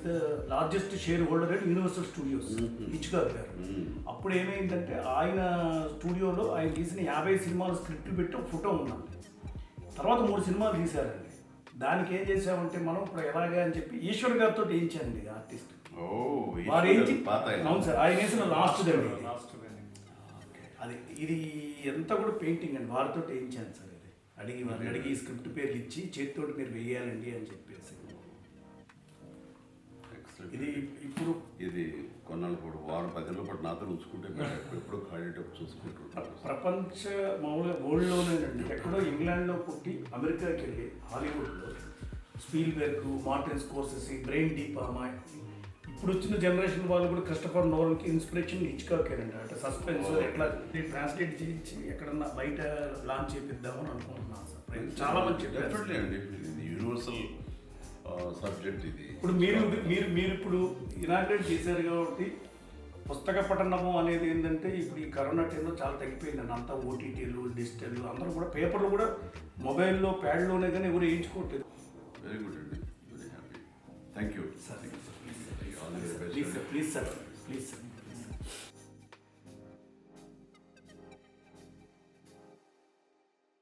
The largest share holder at universal studios Hitchcock గారు. అప్పుడు ఏమైందంటే ఆయన స్టూడియోలో ఆయన తీసిన 50 సినిమాలు స్క్రిప్ట్ పెట్టి ఒక ఫోటో ఉన్నాం. తర్వాత 3 సినిమాలు తీశారండి. దానికి ఏం చేసామంటే మనం ఇప్పుడు ఎలాగా అని చెప్పి ఈశ్వర్ గారితో వేయించానండి ఆర్టిస్ట్. వారు వేయించి అవును సార్, ఆయన వేసిన లాస్ట్ అది ఇది ఎంత కూడా పెయింటింగ్ అండి, వారితో వేయించాను సార్. ఇది వారిని అడిగి స్క్రిప్ట్ పేర్లు ఇచ్చి చేతితో మీరు వేయాలండి అని చెప్పేసి. ఇది ఇప్పుడు ఇది కొన్నాళ్ళు కూడా 10 రోజుల పాటు నాతో ఉంచుకుంటే ఎప్పుడు ఖాళీటప్పుడు చూసుకుంటుంటారు. ప్రపంచ మామూలుగా వరల్డ్లోనేనండి, ఎక్కడో ఇంగ్లాండ్లో పుట్టి అమెరికాకి వెళ్ళి హాలీవుడ్లో స్పీల్బెర్గ్, మార్టిన్ స్కోర్సెసీ, బ్రెయిన్ డీ పామా, ఇప్పుడు వచ్చిన జనరేషన్ వాళ్ళు కూడా క్రిస్టఫర్ నోలన్కి ఇన్స్పిరేషన్ హిచ్కాకేనండి. అంటే సస్పెన్స్ ఎట్లా ట్రాన్స్లేట్ చేయించి ఎక్కడన్నా బయట లాంచ్ చేపిద్దామని అనుకుంటున్నాను సార్. చాలా మంచి అండి, యూనివర్సల్ సబ్జెక్ట్ ఇది. ఇప్పుడు మీరు ఇప్పుడు ఇనాగ్రేట్ చేశారు కాబట్టి పుస్తక పఠనము అనేది ఏంటంటే ఇప్పుడు ఈ కరోనా టైంలో చాలా తగ్గిపోయిందండి. అంతా ఓటీటీలు, డిజిటల్, అందరూ కూడా పేపర్లు కూడా మొబైల్లో ప్యాడ్లోనే కానీ ఎవరు వేయించుకోవట్లేదు. వెరీ గుడ్ అండి, very happy. Thank you sir. Please sir, please sir.